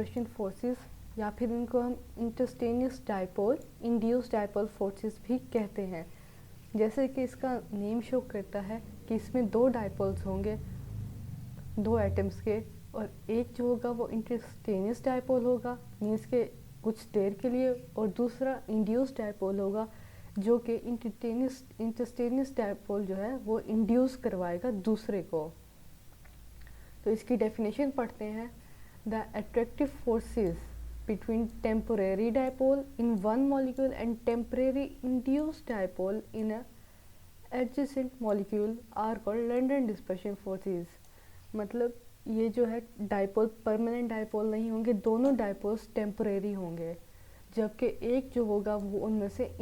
Dispersion forces या फिर इनको हम इंटरस्टेनियस डाइपोल इंड्यूस्ड डाइपोल फोर्सेस भी कहते हैं। जैसे कि इसका नेम शो करता है कि इसमें दो डाइपोल्स होंगे दो एटम्स के, और एक जो होगा वो इंटरस्टेनियस डाइपोल होगा मीन्स के कुछ देर के लिए, और दूसरा इंड्यूस्ड डाइपोल होगा जो कि इंटरस्टेनियस डाइपोल जो है वो इंड्यूस करवाएगा दूसरे को। तो इसकी डेफिनेशन पढ़ते हैं। The attractive forces between temporary dipole in one molecule and temporary induced dipole in a adjacent molecule are called London dispersion forces। मतलब ये जो है डाइपोल परमानेंट डाइपोल नहीं होंगे, दोनों डाइपोल्स टेम्परेरी होंगे, जबकि एक जो होगा वो उनमें से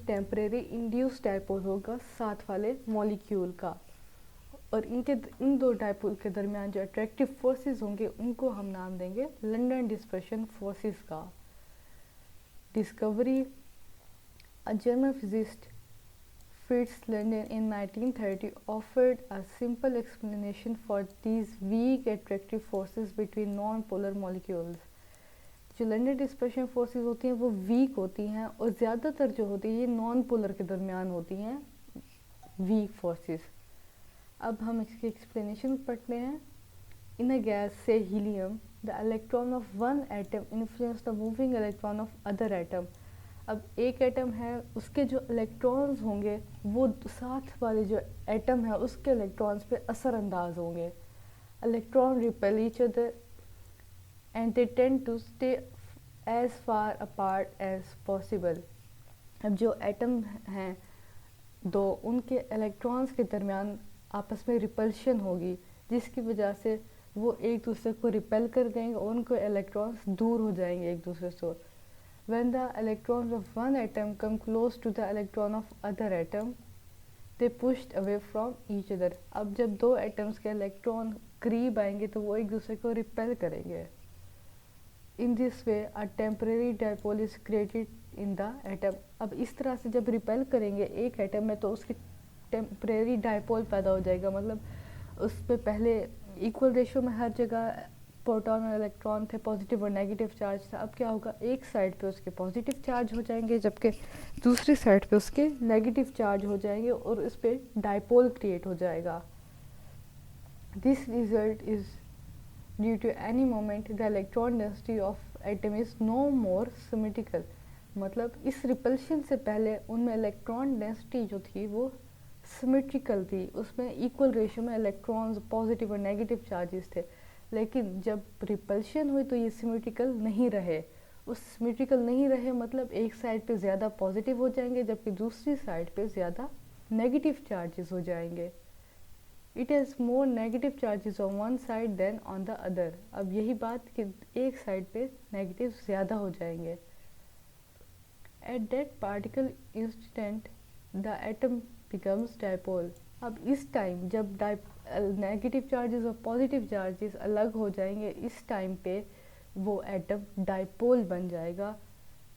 टेम्परेरी इंड्यूस डाइपोल होगा साथ वाले मॉलिक्यूल का। और इन दो डाइपोल के दरमियान जो अट्रैक्टिव फोर्सेस होंगे उनको हम नाम देंगे लंदन डिस्पर्शन फोर्सेस का। Discovery a German physicist Fritz London in 1930 offered a simple explanation for these weak attractive forces between non polar molecules. जो लंदन डिस्पर्शन फोर्सेस होती हैं वो वीक होती हैं और ज़्यादातर जो होती है ये नॉन पोलर के दरमियान होती हैं वीक फोर्सेस। अब हम इसकी एक्सप्लेनेशन पढ़ते हैं। इन अ गैस से helium the electron of one atom influence the moving electron of other atom. अब एक एटम है उसके जो इलेक्ट्रॉन्स होंगे वो साथ वाले जो एटम है उसके इलेक्ट्रॉन्स पे असरअंदाज होंगे। Electron repel each other and they tend to stay as far apart as possible. अब जो एटम हैं दो उनके इलेक्ट्रॉन्स के दरमियान आपस में रिपल्शन होगी जिसकी वजह से वो एक दूसरे को रिपेल कर देंगे और उनको इलेक्ट्रॉन्स दूर हो जाएंगे एक दूसरे से। When the electrons of one atom come close to the electron of other atom they pushed away from each other. अब जब दो एटम्स के इलेक्ट्रॉन करीब आएंगे तो वो एक दूसरे को रिपेल करेंगे। In this way a temporary dipole is created in the atom. अब इस तरह से जब रिपेल करेंगे एक एटम में तो उसकी टेम्परेरी डाइपोल पैदा हो जाएगा। मतलब उस पर पहले इक्वल रेशियो में हर जगह प्रोटॉन और इलेक्ट्रॉन थे, पॉजिटिव और नेगेटिव चार्ज था। अब क्या होगा, एक साइड पे उसके पॉजिटिव चार्ज हो जाएंगे जबकि दूसरी साइड पे उसके नेगेटिव चार्ज हो जाएंगे और इस पर डाइपोल क्रिएट हो जाएगा। This result is due to any moment the electron density of atom is no more symmetrical. मतलब इस रिपल्शन से पहले उनमें इलेक्ट्रॉन डेंसिटी जो थी वो सिमेट्रिकल थी, उसमें इक्वल रेशियो में इलेक्ट्रॉन्स पॉजिटिव और नेगेटिव चार्जेस थे। लेकिन जब रिपल्शन हुई तो ये सिमेट्रिकल नहीं रहे। उस सिमेट्रिकल नहीं रहे मतलब एक साइड पे ज़्यादा पॉजिटिव हो जाएंगे जबकि दूसरी साइड पे ज़्यादा नेगेटिव चार्जेस हो जाएंगे। It has more negative charges on one side than on the other. अब यही बात कि एक साइड पे नेगेटिव ज़्यादा हो जाएंगे। At that particle instant the atom becomes dipole। अब इस टाइम जब नेगेटिव चार्जेस और पॉजिटिव चार्जेस अलग हो जाएंगे इस टाइम पे वो एटम डाइपोल बन जाएगा।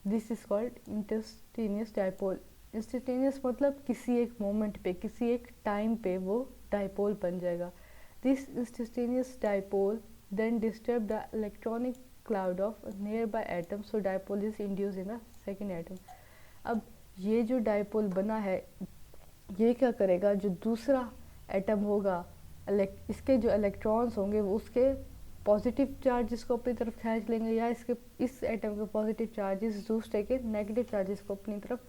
This is called instantaneous dipole. Instantaneous मतलब किसी एक मोमेंट पे किसी एक टाइम पे वो डाइपोल बन जाएगा। This instantaneous dipole then disturb the electronic cloud of nearby atom so dipole is induce in a second atom. अब ये जो डाइपोल बना है ये क्या करेगा, जो दूसरा एटम होगा इसके जो इलेक्ट्रॉन्स होंगे वो उसके पॉजिटिव चार्जेस को अपनी तरफ खींच लेंगे या इस एटम के पॉजिटिव चार्जेस दूसरे के नेगेटिव चार्जेस को अपनी तरफ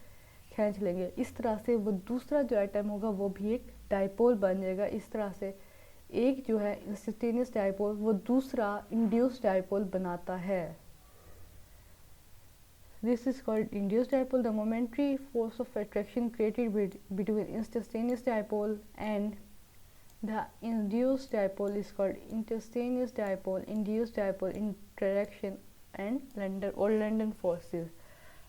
खींच लेंगे। इस तरह से वो दूसरा जो एटम होगा वो भी एक डाइपोल बन जाएगा। इस तरह से एक जो है इंस्टेंटेनियस डाइपोल वो दूसरा इंड्यूस्ड डाइपोल बनाता है। This is called induced dipole. The momentary force of attraction created between instantaneous dipole and the induced dipole is called instantaneous dipole, induced dipole interaction and London forces।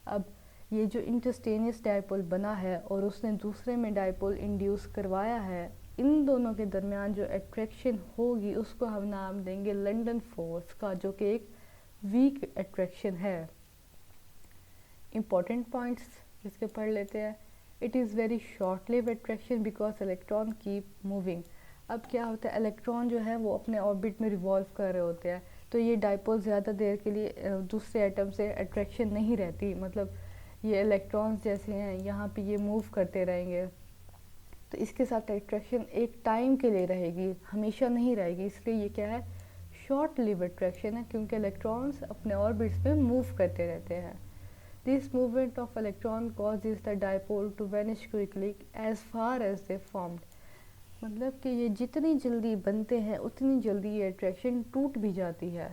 अब ये जो इंटरस्टेनियस dipole बना है और उसने दूसरे में डाइपोल इंड्यूस करवाया है, इन दोनों के दरमियान जो अट्रैक्शन होगी उसको हम नाम देंगे लंदन फोर्स का, जो कि एक वीक अट्रैक्शन है। इम्पॉर्टेंट पॉइंट्स इसके पढ़ लेते हैं। It is very short live attraction because electron keep moving. अब क्या होता है, इलेक्ट्रॉन जो है वो अपने ऑर्बिट में रिवॉल्व कर रहे होते हैं तो ये डाइपोल ज़्यादा देर के लिए दूसरे एटम से अट्रैक्शन नहीं रहती, मतलब ये इलेक्ट्रॉन्स जैसे हैं यहाँ पे ये मूव करते रहेंगे, तो इसके साथ अट्रैक्शन एक टाइम के लिए रहेगी, हमेशा नहीं रहेगी। इसलिए ये क्या है, शॉर्ट लिव अट्रैक्शन है, क्योंकि इलेक्ट्रॉन्स अपने ऑर्बिट्स में मूव करते रहते हैं। This movement of electron causes the dipole to vanish quickly as far as they formed. मतलब कि ये जितनी जल्दी बनते हैं उतनी जल्दी ये अट्रैक्शन टूट भी जाती है,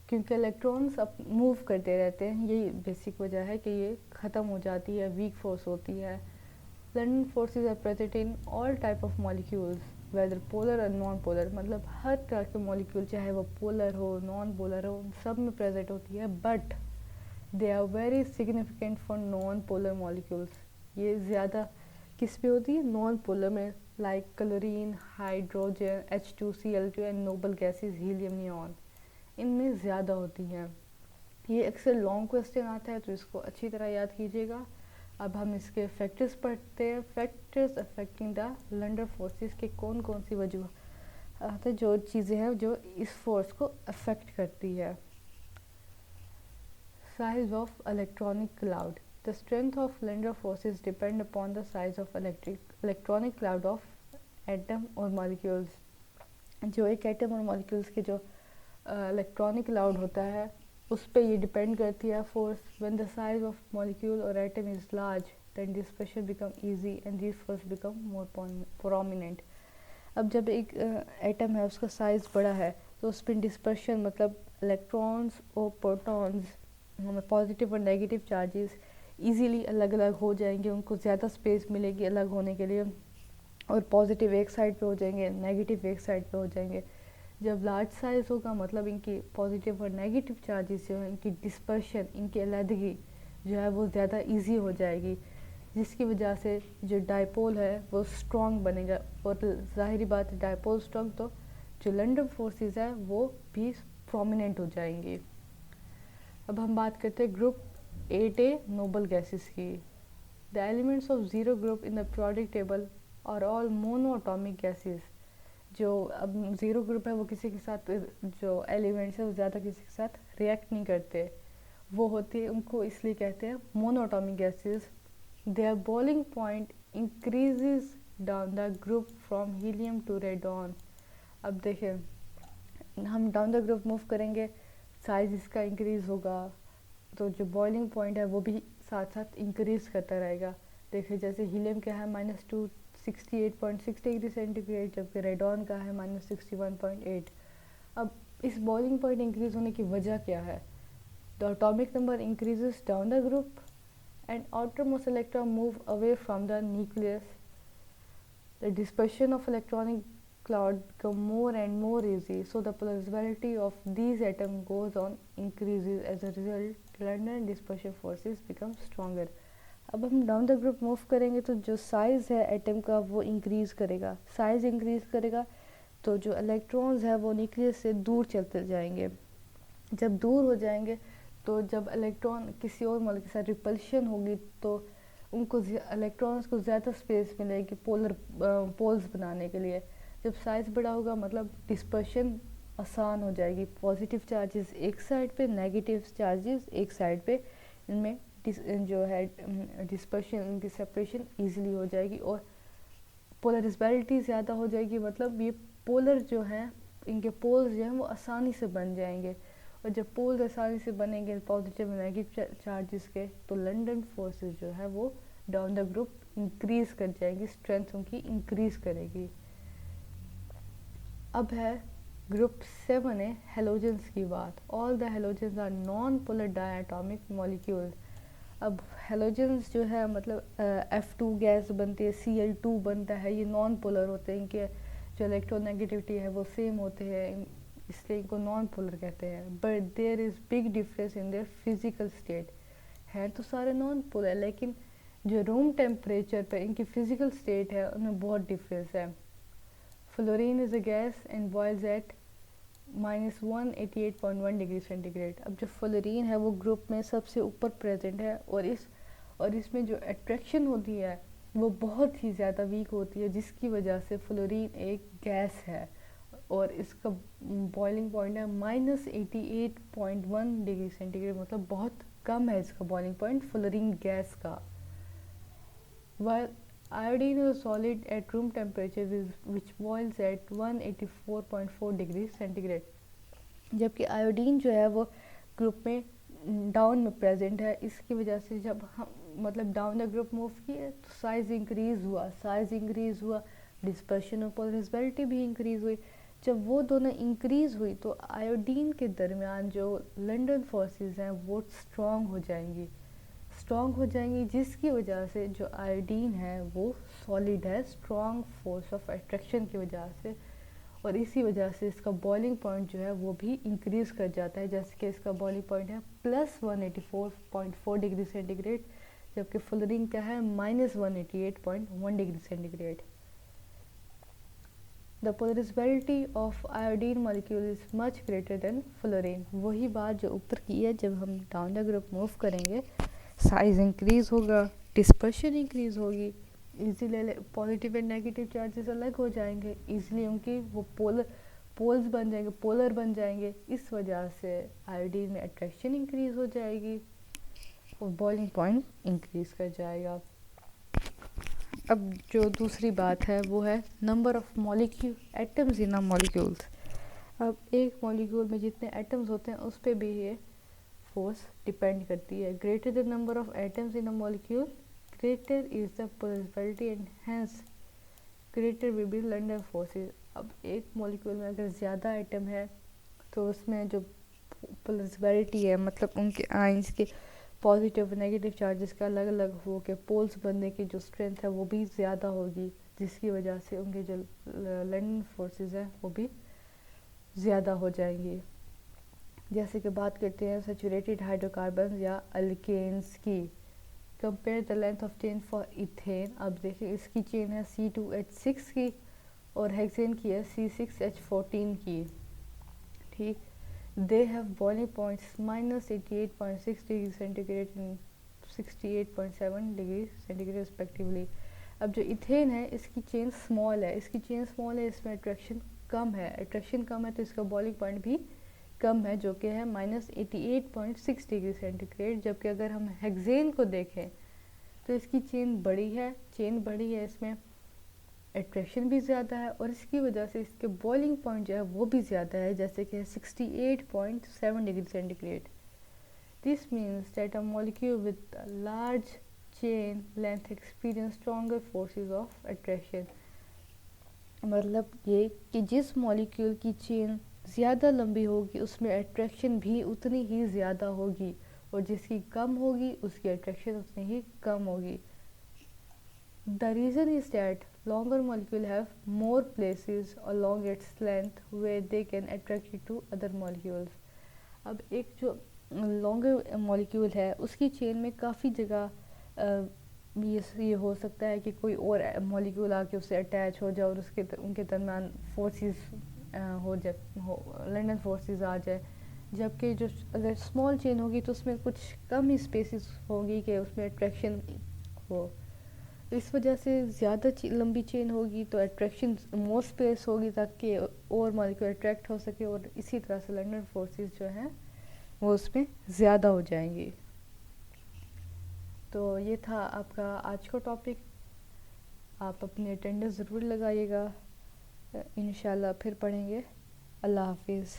क्योंकि इलेक्ट्रॉन्स अब मूव करते रहते हैं। यही बेसिक वजह है कि ये ख़त्म हो जाती है, वीक फोर्स होती है। London forces are present in all type of molecules whether polar और नॉन पोलर, मतलब हर तरह के मॉलिक्यूल चाहे वो पोलर हो नॉन पोलर हो उन सब में प्रेजेंट होती है, but they are very significant for non polar molecules. ये ज़्यादा किस पे होती है, नॉन पोलर में, like chlorine, hydrogen, H2Cl2 and noble gases helium, neon, इनमें ज़्यादा होती हैं। ये अक्सर लॉन्ग क्वेश्चन आता है तो इसको अच्छी तरह याद कीजिएगा। अब हम इसके फैक्टर्स पढ़ते हैं। Factors affecting the London forces के कौन कौन सी वजूहत है, जो चीज़ें हैं जो इस फोर्स को अफेक्ट करती है। Size of electronic cloud, the strength of Lindner forces depend upon the size of electronic cloud of atom or molecules। जो एक एटम और मॉलिक्यूल्स के जो इलेक्ट्रॉनिक क्लाउड होता है उस पर ये डिपेंड करती है force. When the size of molecule और atom is large then dispersion become easy and this force become more prominent. अब जब एक एटम है उसका साइज बड़ा है तो उस पर डिस्पर्शन, मतलब इलेक्ट्रॉन्स और प्रोटॉन्स, पॉजिटिव और नेगेटिव चार्जेस इजीली अलग अलग हो जाएंगे, उनको ज़्यादा स्पेस मिलेगी अलग होने के लिए, और पॉजिटिव एक साइड पे हो जाएंगे, नेगेटिव एक साइड पे हो जाएंगे। जब लार्ज साइज होगा मतलब इनकी पॉजिटिव और नेगेटिव चार्जेस जो है, इनकी डिस्पर्शन, इनकी अलहदगी जो है वो ज़्यादा इजी हो जाएगी, जिसकी वजह से जो डाइपोल है वो स्ट्रॉन्ग बनेगा। और ज़ाहिरी बात है डाइपोल स्ट्रॉन्ग तो जो लंडन फोर्सेस है वो भी प्रोमिनेंट हो जाएंगी। अब हम बात करते हैं ग्रुप 8A नोबल गैसेस की। The elements of zero group in the periodic table और ऑल मोनोएटॉमिक गैसेस। जो अब ज़ीरो ग्रुप है वो किसी के साथ, जो एलिमेंट्स है वो ज़्यादा किसी के साथ रिएक्ट नहीं करते, वो होती है, उनको इसलिए कहते हैं monoatomic gases. There boiling point increases down the group from helium to radon. अब देखें हम डाउन द ग्रुप मूव करेंगे, साइज इसका इंक्रीज़ होगा, तो जो बॉइलिंग पॉइंट है वो भी साथ साथ इंक्रीज़ करता रहेगा। देखिए जैसे हीलियम का है -268.6 डिग्री सेंटीग्रेड, जबकि रेडॉन का है -61.8। अब इस बॉइलिंग पॉइंट इंक्रीज़ होने की वजह क्या है? The atomic number increases down the group and outermost electron move away from the nucleus. The dispersion of electronic cloud become more and more easy, so the polarizability of these atoms goes on increases. As a result, London dispersion forces become stronger। अब हम down the group move करेंगे तो जो size है atom का वो increase करेगा, size increase करेगा तो जो इलेक्ट्रॉन्स है वो न्यूक्लियस से दूर चलते जाएंगे। जब दूर हो जाएंगे तो जब इलेक्ट्रॉन किसी और मॉलिक्यूल के साथ रिपल्शन होगी तो उनको इलेक्ट्रॉन्स को ज़्यादा स्पेस मिलेगी पोल्स बनाने के लिए। जब साइज़ बड़ा होगा मतलब डिस्पर्शन आसान हो जाएगी, पॉजिटिव चार्जेस एक साइड पे, नेगेटिव चार्जेस एक साइड पे, इनमें जो है डिस्पर्शन, इनकी सेपरेशन इजीली हो जाएगी और पोलरिस्बिलिटी ज़्यादा हो जाएगी। मतलब ये पोलर जो हैं, इनके पोल्स जो हैं वो आसानी से बन जाएंगे, और जब पोल्स आसानी से बनेंगे पॉजिटिव और नेगेटिव चार्जेस के, तो लंडन फोर्सेस जो है वो डाउन द ग्रुप इंक्रीज़ कर जाएंगी, स्ट्रेंथ उनकी इंक्रीज़ करेगी। अब है ग्रुप 7A हेलोजेंस की बात। All the halogens are non polar diatomic molecule. अब हेलोजेंस जो है मतलब F2 गैस बनती है, Cl2 बनता है, ये नॉन पोलर होते हैं, इनके जो इलेक्ट्रोनेगेटिविटी है वो सेम होते हैं, इसलिए इनको नॉन पोलर कहते हैं। But there is big difference in their physical state. है तो सारे नॉन पोलर, लेकिन जो रूम टेम्परेचर पर इनकी फिजिकल स्टेट है उनमें बहुत डिफरेंस है। Fluorine is a gas and boils at -188.1 degree centigrade. अब जो फ्लोरीन है वो ग्रुप में सबसे ऊपर प्रेजेंट है और इसमें जो अट्रैक्शन होती है वो बहुत ही ज़्यादा वीक होती है, जिसकी वजह से फ्लोरीन एक गैस है। और इसका बॉइलिंग पॉइंट है -88.1 डिग्री सेंटीग्रेड, मतलब बहुत कम है इसका बॉइलिंग पॉइंट फ्लोरीन गैस का। While iodine is a solid at room temperature which boils at 184.4 degree centigrade, जबकि आयोडीन जो है वो ग्रुप में डाउन में प्रेजेंट है। इसकी वजह से जब हम मतलब डाउन द ग्रुप मूव किए तो साइज़ इंक्रीज़ हुआ, डिस्पर्शन और पोलराइजेबिलिटी भी इंक्रीज़ हुई। जब वो दोनों इंक्रीज़ हुई तो आयोडीन के दरमियान जो लंडन फोर्सेस हैं वो स्ट्रॉन्ग हो जाएंगी, जिसकी वजह से जो आयोडीन है वो सॉलिड है स्ट्रॉन्ग फोर्स ऑफ अट्रैक्शन की वजह से, और इसी वजह से इसका बॉइलिंग पॉइंट जो है वो भी इंक्रीज़ कर जाता है। जैसे कि इसका बॉइलिंग पॉइंट है +184.4 डिग्री सेंटीग्रेड, जबकि फ्लोरीन का है -188.1 degree centigrade. The polarisability of iodine molecule is much greater than fluorine. वही बात जो ऊपर की है, जब हम डाउन द ग्रुप मूव करेंगे साइज इंक्रीज़ होगा, डिस्पर्शन इंक्रीज़ होगी, easily positive and negative charges अलग हो जाएंगे, इजीली उनकी वो पोलर बन जाएंगे। इस वजह से आयोडीन में अट्रैक्शन इंक्रीज़ हो जाएगी और बॉइलिंग पॉइंट इंक्रीज़ कर जाएगा। अब जो दूसरी बात है वो है number of molecule atoms in a molecules. अब एक मॉलिक्यूल में जितने एटम्स होते हैं उस पर भी ये फोर्स डिपेंड करती है। Greater the number of atoms in a molecule greater is the polarisability and hence greater will be London forces. अब एक मॉलिक्यूल में अगर ज़्यादा एटम है तो उसमें जो पोलराइजेबिलिटी है, मतलब उनके आयंस के पॉजिटिव नेगेटिव चार्जेस का अलग अलग हो के पोल्स बनने की जो स्ट्रेंथ है वो भी ज़्यादा होगी, जिसकी वजह से उनके जो लंडन फोर्सेस हैं वो भी ज़्यादा हो जाएंगी। जैसे कि बात करते हैं सैचुरेटेड हाइड्रोकार्बन या अल्केन्स की। Compare the length of chain for ethane. अब देखिए इसकी चेन है C2H6 की और हेक्सेन की है C6H14 की। ठीक, they have boiling points -88.6 degree centigrade and 68.7 degree centigrade respectively. अब जो इथेन है इसकी चेन स्मॉल है, इसमें अट्रैक्शन कम है तो इसका बॉइलिंग पॉइंट भी कम है, जो कि है -88.6 डिग्री सेंटीग्रेड। जबकि अगर हम हेक्सेन को देखें तो इसकी चेन बड़ी है, इसमें अट्रैक्शन भी ज़्यादा है और इसकी वजह से इसके बॉइलिंग पॉइंट जो है वो भी ज़्यादा है, जैसे कि 68.7 degree centigrade. This means that a molecule with large chain length experience stronger forces of attraction. मतलब ये कि जिस मॉलिक्यूल की चेन ज़्यादा लंबी होगी उसमें अट्रैक्शन भी उतनी ही ज़्यादा होगी, और जिसकी कम होगी उसकी अट्रैक्शन उतनी ही कम होगी। The reason is that longer molecules have more places along its length where they can attract it to other molecules. अब एक जो लॉन्गर मॉलिक्यूल है उसकी चेन में काफ़ी जगह ये हो सकता है कि कोई और मॉलिक्यूल आके उससे अटैच हो जाए और उनके दरमियान फोर्सेस लंडन फोर्सेस आ जाए। जबकि जो अगर स्मॉल चेन होगी तो उसमें कुछ कम ही स्पेसिस होगी कि उसमें अट्रैक्शन हो। इस वजह से ज़्यादा लंबी चेन होगी तो अट्रैक्शन मोर स्पेस होगी ताकि और मॉलिक्यूल अट्रैक्ट हो सके, और इसी तरह से लंडन फोर्सेस जो हैं वो उसमें ज़्यादा हो जाएंगी। तो ये था आपका आज का टॉपिक। आप अपनी अटेंडेंस ज़रूर लगाइएगा। इंशाल्लाह फिर पढ़ेंगे। अल्लाह हाफिज़।